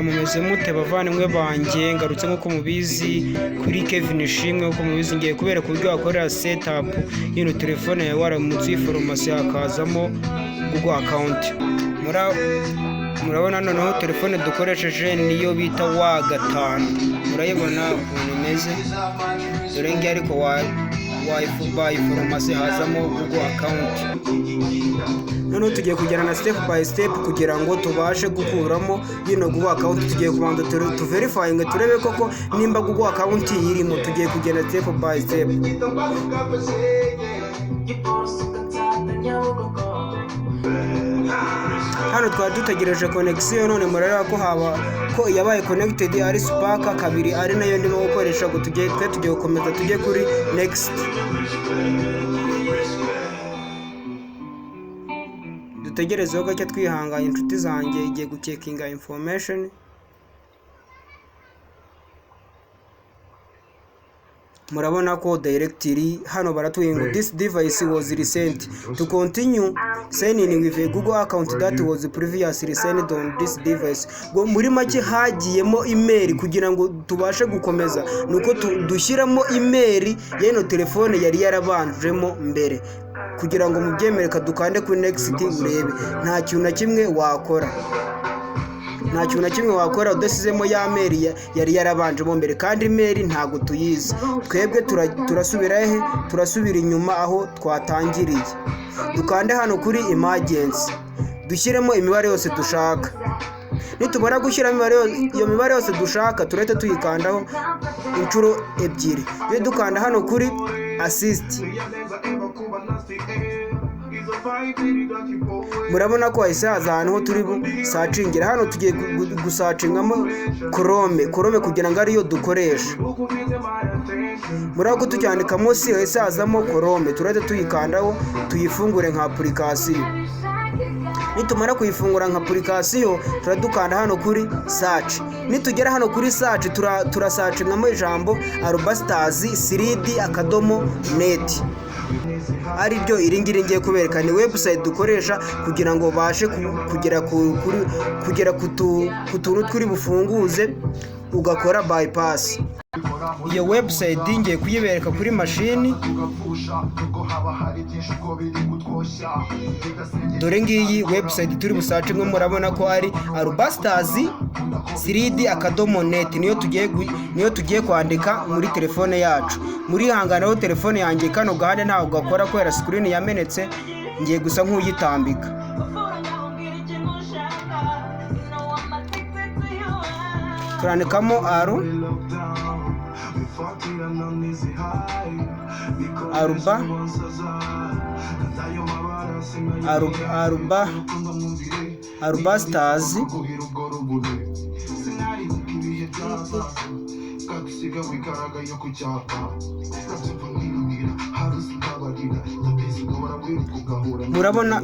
Mumeze mute bavandimwe banjye, ngarutse nk'uko mubizi kuri Kevin Ishimwe, nk'uko mubizi ngiye kubereka uburyo wakorera setup y'ino telefone yawe waramutse iyi farumasi hakazamo Google account. Murabona noneho telefone dukoresheje niyo bita W5, murayibona ukuntu imeze, dore ngiye ariko bayi farumasi hazamo Google account. Noneho tugiye kujyana na step by step kugira ngo tubashe gukuramo yino Google account. Tugiye kubanza verifying turebe koko nimba Google account irimo. Tugiye kugenda step by step. Hano twari dutegereje connection, none murareba ko yabaye connected ari Spark kabiri, ari nayo ndimo gukoresha. Tugiye gukomeza tujye kuri next. Dutegerezeho gake twihanganye inshuti zanjye, igiye gucekinga information. Murabona ko directory hano baratubwira ngo this device was recent to continue signing with a Google account that was previously signed on this device. Muri make hagiyemo email kugira ngo tubashe gukomeza, nuko dushyiramo email y'ino telefone yari yarabanjemo mbere kugira ngo mubyemere. Dukande kuri next urebe, nta kintu na kimwe wakora udasizemo ya mail yari yarabanjemo mbere, kandi mail ntago tuyizi twebwe. Turasubira inyuma aho twatangiriye. Dukande hano kuri emergency, dushyiremo imibare yose dushaka. Nitumara gushyira iyo mibare yose dushaka, turahita tuyikandaho inshuro ebyiri. Iyo dukanda hano kuri assist, murabona ko hahise haza ahantu ho turi busacingira. Hano tugiye gusacingamo Chrome kugira ngo ariyo dukoresha. Murabona ko tucyandika munsi hahise hazamo Chrome, turahita tuyikandaho tuyifungure nka application. Nitumara kuyifungura nka application, turadukanda hano kuri search. Nitugera hano kuri search, turasacingamo ijambo arubasters3d.net. ari byo iringiri ngiye kubereka. Ni website dukoresha kugira ngo bashe kugera ku tuntu turi bufunguze ugakora bypass. Iyo website ngiye kuyibereka kuri machine, dore ngiyi website turi busacingwe. Murabona ko ari arubasters3d.net. niyo tugiye kwandika muri telefone yacu. Muri hanganaho telefone yanjye kano gahande ntabwo gakora kubera screen yamenetse, ngiye gusa nk'uyitambika. Turandikamo arubasters murabona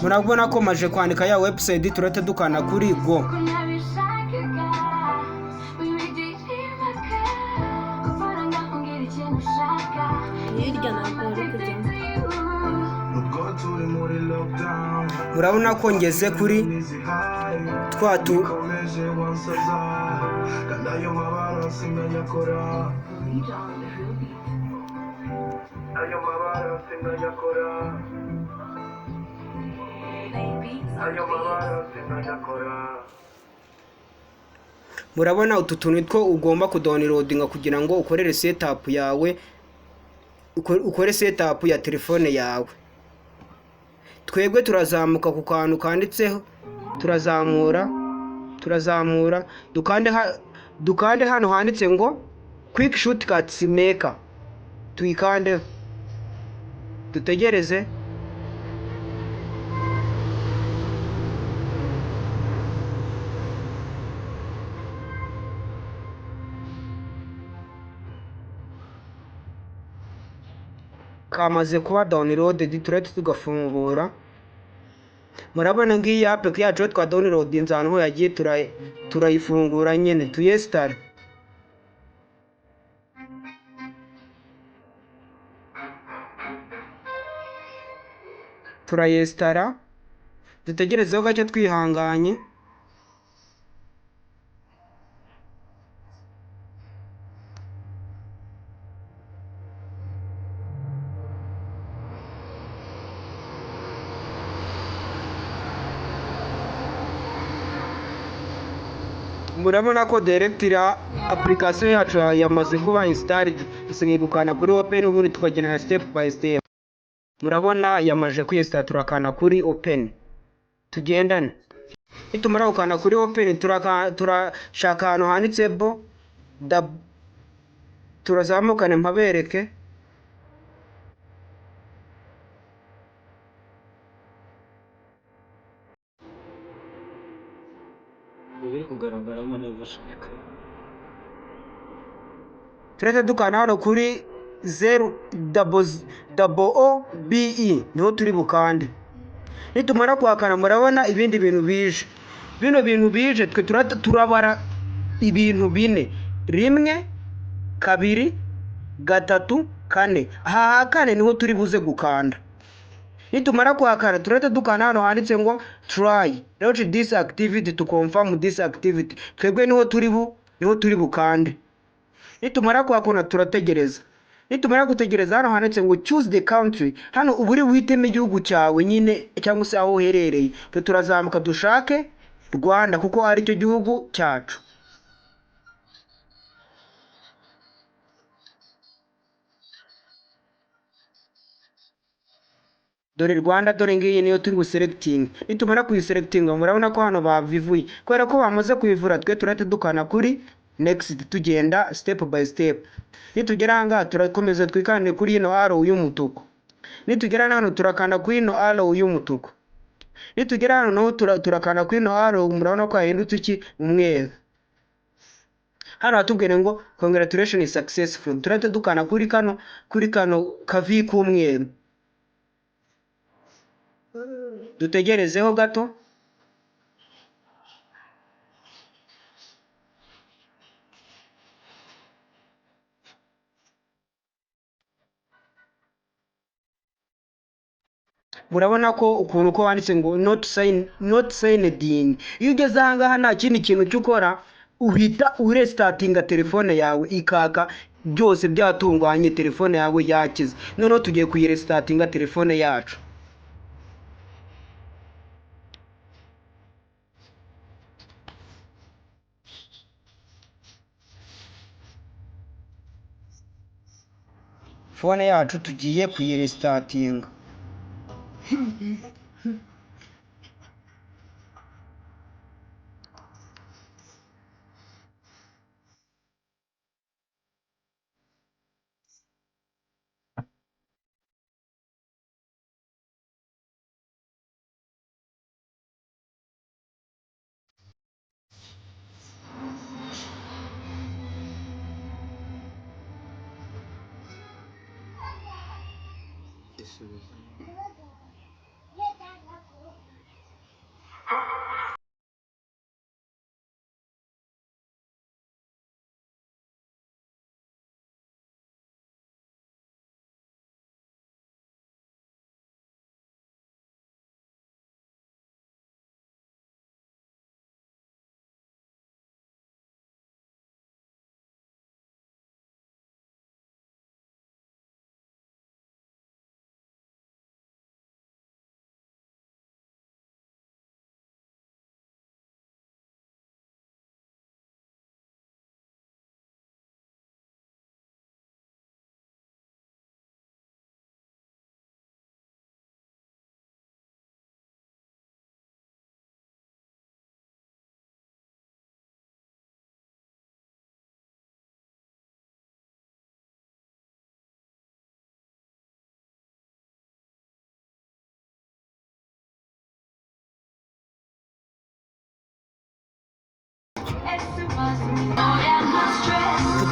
murabona ko maje kwandika ya website. Turahita dukana kuri go. Murabona ko ngeze kuri twatu. Murabona utu tuntu two ugomba kudownloadinga kugira ngo ukorere setup yawe, ukore setup ya telefone yawe. Twebwe turazamuka ku kantu kanditseho, turazamura dukande hano handitse ngo quick shortcuts maker, tuyikande dutegereze. Kamaze kuba downloaded, turahita tugafungura. murabona ngiyi application yacu twa downloadinze ahantu ho yagiye turayifungura nyene tuyestara. Turayestara dutegerezeho gake twihanganye. Murabona ko directly application yacu yamaze kuba installed, dusigaye gukanda kuri open ubundi tukagenda step by step. Murabona yamaje kwiyesta, turakanda kuri open tugendane. Nitumara gukanda kuri open turashaka ahantu handitse bo turazamukane mpabereke. Turetse dukana hano kuri 0OBE niho turi bukande. Nitumara kuhakana murabona ibindi bintu bije. Bino bintu bije twe turabara ibintu bine: 1 2 3 4. Aha kane niho turi buze gukanda. Nitumara kuhakana turetse dukana hano handitse ngo try launch this activity to confirm this activity. Twebwe niho turi bukande. Nitumara kuhakona turategereza. Nitumara gutegereza hano handitse ngo choose the country. Hano uburi witeme igihugu cyawe nyine cyangwa se aho uherereye. Twe turazamuka dushake Rwanda kuko ari cyo gihugu cyacu. Dore Rwanda, dore ngiyi niyo turi buselecting. Nitumara kuyiselectinga murabona ko hano bavivuye. Kubera ko bamaze kuyivura twe turahita dukana kuri next tugenda step by step. Nitugera hanga turakomeza twikande kuri ino arrow y'umutuku. Nitugera hano turakanda kuri ino arrow y'umutuku. Nitugera hano naho turakanda kuri ino arrow, murabona ko yahindutse iki umweru. Hano hatubwire ngo congratulations is successful. Turahita dukana kuri kano kavi k'umweru. Dutegerezeho gato. Murabona ko ukuntu ko wanditse ngo not signed in. Iyo ugeze aha ngaha nta kindi kintu cyukora, uhita urestartinga telefone yawe ikaka byose byatunganye, telefone yawe yakize. Noneho tugiye kuyirestartinga telefone yacu. Phone yacu tugiye kuyirestartinga.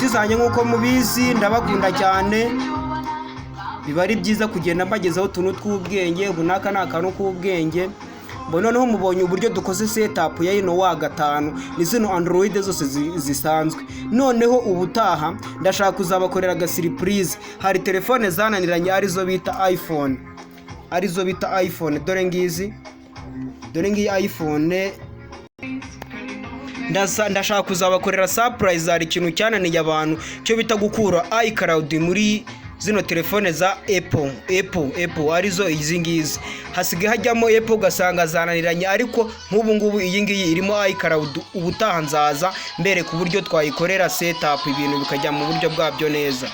Inshuti zanjye nk'uko mubizi ndabakunda cyane, biba ari byiza kugenda mbagezaho utuntu tw'ubwenge. Ubu n'aka ni akantu k'ubwenge. noneho mubonye uburyo dukoze setup ya ino wa gatanu ni zino Android zose zisanzwe. Noneho ubutaha ndashaka kuzabakorera aga surprise. Hari telefone zananiranye arizo bita iPhone, dore ngiyi iPhone. Ndashaka kuzabakorera surprise. Hari ikintu cyananiye abantu cyo bita gukura iCloud muri zino telefone za Apple arizo izi ngizi. Hasigaye hajyamo Apple ugasanga zananiranye, ariko nk'ubu ngubu iyi ngiyi irimo iCloud. Ubutaha nzaza mbere ku buryo twayikorera setup ibintu bikajya mu buryo bwabyo neza.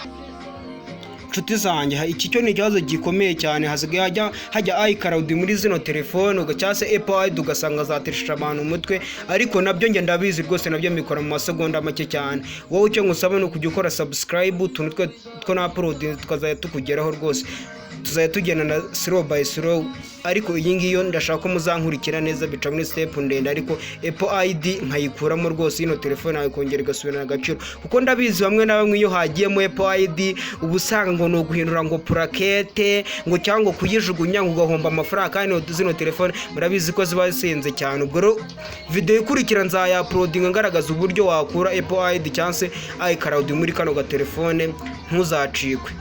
Nshuti zanjye, iki cyo ni ikibazo gikomeye cyane. Hasigaye hajya iCloud muri zino telefone cyangwa se Apple ID ugasanga zatesheje abantu umutwe, ariko nabyo nge ndabizi rwose, nabyo mbikora mu masegonda make cyane. Wowe icyo ngusaba ni ukujya ukora subscribe, utuntu two na upload tukazajya tukugeraho rwose, tuzajya tugendana slow by slow. Ariko iyi ngiyo ndashaka ko muzankurikira neza, bica muri step ndende, ariko Apple ID nkayikuramo rwose ino telefone nawe kongera igasubirana agaciro, kuko ndabizi bamwe na bamwe iyo hagiyemo Apple ID ubusanga ngo no guhindura ngo plaquette ngo cyangwa kuyijugunya ngo ugahomba amafaranga, kandi zino telefone murabizi ko ziba zisenze cyane. Ubwo video ikurikira nzaya uploading ngaragaza uburyo wakura Apple ID cyangwa se iCloud muri kano ga telefone, ntuzacikwe.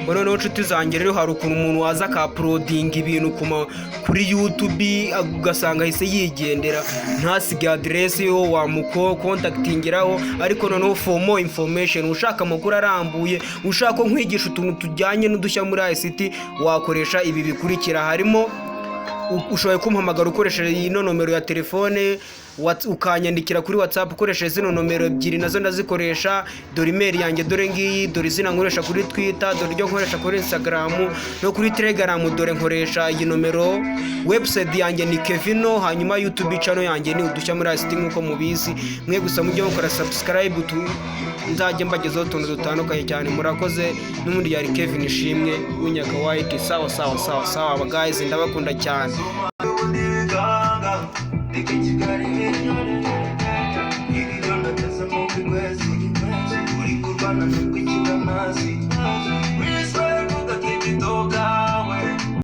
Noneho nshuti zanjye rero, hari ukuntu umuntu waza ka-uploading ibintu kuri YouTube ugasanga ahise yigendera, ntasige adresse yo wamukontaktingiraho. Ariko noneho for more information, ushaka amakuru arambuye, ushaka nkwigisha utuntu tujyanye n'udushya muri ICT, wakoresha ibi bikurikira. Harimo ushoboye kumpamagara ukoresheje ino nomero ya telefone, ukanyandikira kuri WhatsApp ukoresheje zino nomero ebyiri, nazo ndazikoresha. Dore email yanjye, dore ngiyi, dore izina nkoresha kuri Twitter, dore iryo nkoresha kuri Instagram no kuri Telegram, dore nkoresha iyi nomero. Website yanjye ni Kevino, hanyuma YouTube channel yanjye ni udushya muri ICT nkuko mubizi. Mwe gusa mujye mukora subscribe, nzajye mbagezaho utuntu dutandukanye cyane. Murakoze. N'ubundi yari Kevin Ishimwe w'inyaka White. Sawa guys, ndabakunda cyane.